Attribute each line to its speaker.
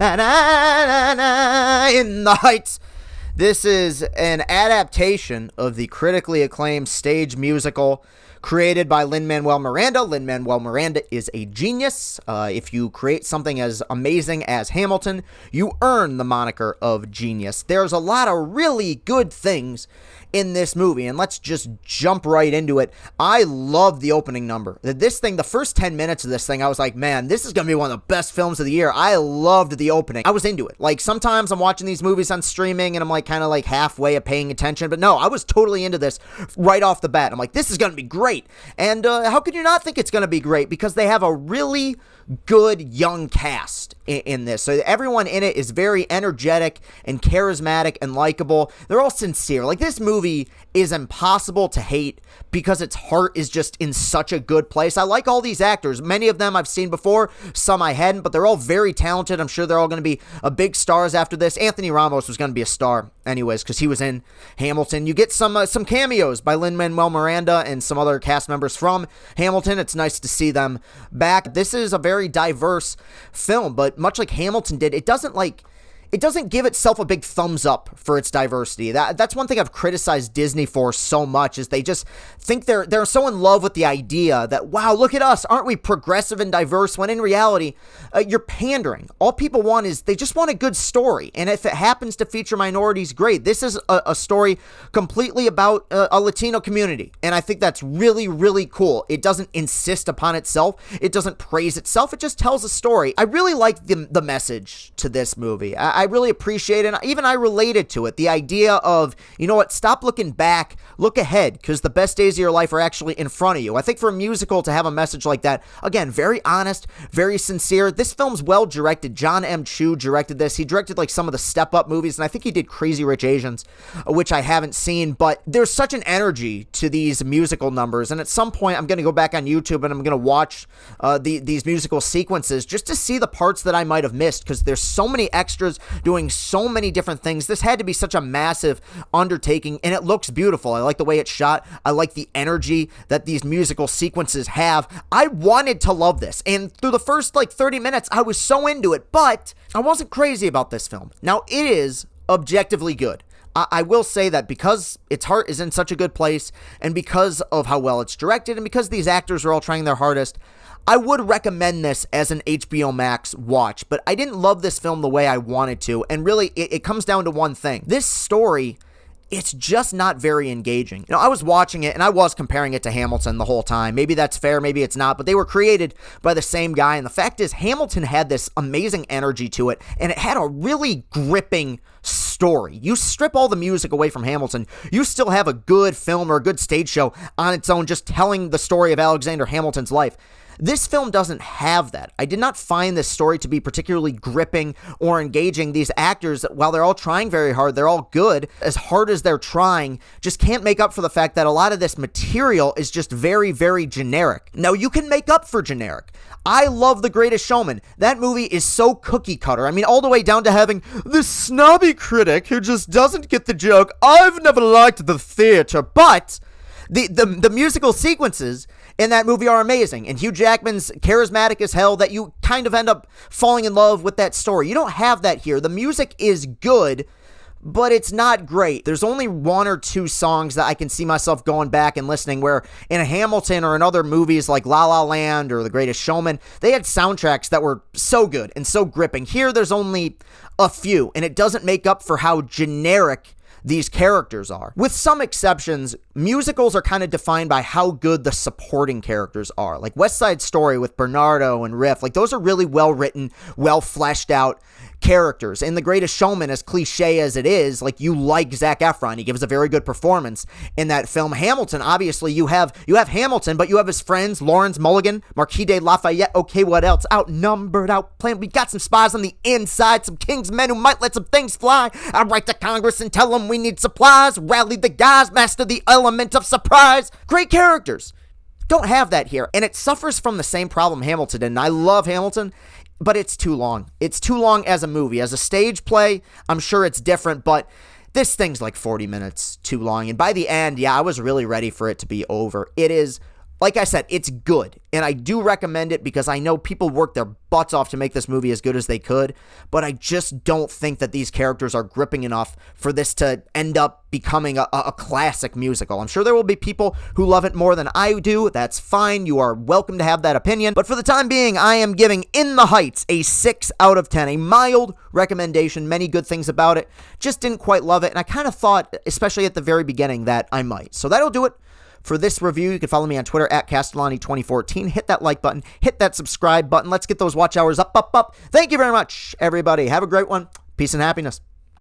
Speaker 1: in the Heights. This is an adaptation of the critically acclaimed stage musical created by Lin-Manuel Miranda. Lin-Manuel Miranda is a genius. If you create something as amazing as Hamilton, you earn the moniker of genius. There's a lot of really good things in this movie, and let's just jump right into it. I love the opening number. The first 10 minutes of this thing, I was like, man, this is going to be one of the best films of the year. I loved the opening. I was into it. Like, sometimes I'm watching these movies on streaming, and I'm like, kind of like halfway of paying attention, but no, I was totally into this right off the bat. I'm like, this is going to be great. And how could you not think it's going to be great? Because they have a really good young cast in this. So everyone in it is very energetic and charismatic and likable. They're all sincere. Like, this movie is impossible to hate because its heart is just in such a good place. I like all these actors. Many of them I've seen before, some I hadn't, but they're all very talented. I'm sure they're all going to be big stars after this. Anthony Ramos was going to be a star anyways because he was in Hamilton. You get some cameos by Lin-Manuel Miranda and some other cast members from Hamilton. It's nice to see them back. This is a very diverse film, but much like Hamilton did, it doesn't give itself a big thumbs up for its diversity. That's one thing I've criticized Disney for so much, is they just think they're so in love with the idea that, wow, look at us, aren't we progressive and diverse, when in reality, you're pandering. All people want is, they just want a good story, and if it happens to feature minorities, great. This is a story completely about a Latino community, and I think that's really, really cool. It doesn't insist upon itself. It doesn't praise itself. It just tells a story. I really like the message to this movie. I really appreciate it. Even I related to it. The idea of, you know what, stop looking back, look ahead, because the best days of your life are actually in front of you. I think for a musical to have a message like that, again, very honest, very sincere. This film's well directed. John M. Chu directed this. He directed like some of the Step Up movies, and I think he did Crazy Rich Asians, which I haven't seen, but there's such an energy to these musical numbers, and at some point I'm going to go back on YouTube and I'm going to watch these musical sequences just to see the parts that I might have missed, because there's so many extras doing so many different things. This had to be such a massive undertaking, and it looks beautiful. I like the way it's shot. I like the energy that these musical sequences have. I wanted to love this, and through the first 30 minutes, I was so into it, but I wasn't crazy about this film. Now, it is objectively good. I will say that because its heart is in such a good place, and because of how well it's directed, and because these actors are all trying their hardest, I would recommend this as an HBO Max watch, but I didn't love this film the way I wanted to, and really, it comes down to one thing. This story, it's just not very engaging. You know, I was watching it, and I was comparing it to Hamilton the whole time. Maybe that's fair, maybe it's not, but they were created by the same guy, and the fact is, Hamilton had this amazing energy to it, and it had a really gripping story. You strip all the music away from Hamilton, you still have a good film or a good stage show on its own, just telling the story of Alexander Hamilton's life. This film doesn't have that. I did not find this story to be particularly gripping or engaging. These actors, while they're all trying very hard, they're all good. As hard as they're trying, just can't make up for the fact that a lot of this material is just very, very generic. Now, you can make up for generic. I love The Greatest Showman. That movie is so cookie cutter. I mean, all the way down to having this snobby critic who just doesn't get the joke. I've never liked the theater, but the musical sequences in that movie are amazing, and Hugh Jackman's charismatic as hell that you kind of end up falling in love with that story. You don't have that here. The music is good, but it's not great. There's only one or two songs that I can see myself going back and listening, where in Hamilton or in other movies like La La Land or The Greatest Showman, they had soundtracks that were so good and so gripping. Here, there's only a few, and it doesn't make up for how generic these characters are. With some exceptions, musicals are kind of defined by how good the supporting characters are. Like West Side Story with Bernardo and Riff, those are really well written, well fleshed out characters. In The Greatest Showman, as cliche as it is, you like Zac Efron. He gives a very good performance in that film. Hamilton, obviously, you have Hamilton, but you have his friends, Lawrence Mulligan, Marquis de Lafayette, okay, what else? Outnumbered, outplanned. We got some spies on the inside, some king's men who might let some things fly. I write to Congress and tell them we need supplies. Rally the guys, master the element of surprise. Great characters. Don't have that here, and it suffers from the same problem Hamilton did, and I love Hamilton, but it's too long. It's too long as a movie. As a stage play, I'm sure it's different, but this thing's 40 minutes too long. And by the end, I was really ready for it to be over. It is like I said, it's good, and I do recommend it because I know people worked their butts off to make this movie as good as they could, but I just don't think that these characters are gripping enough for this to end up becoming a classic musical. I'm sure there will be people who love it more than I do. That's fine. You are welcome to have that opinion, but for the time being, I am giving In the Heights a 6 out of 10, a mild recommendation, many good things about it, just didn't quite love it, and I kind of thought, especially at the very beginning, that I might. So that'll do it for this review. You can follow me on Twitter at Castellani2014. Hit that like button. Hit that subscribe button. Let's get those watch hours up. Thank you very much, everybody. Have a great one. Peace and happiness.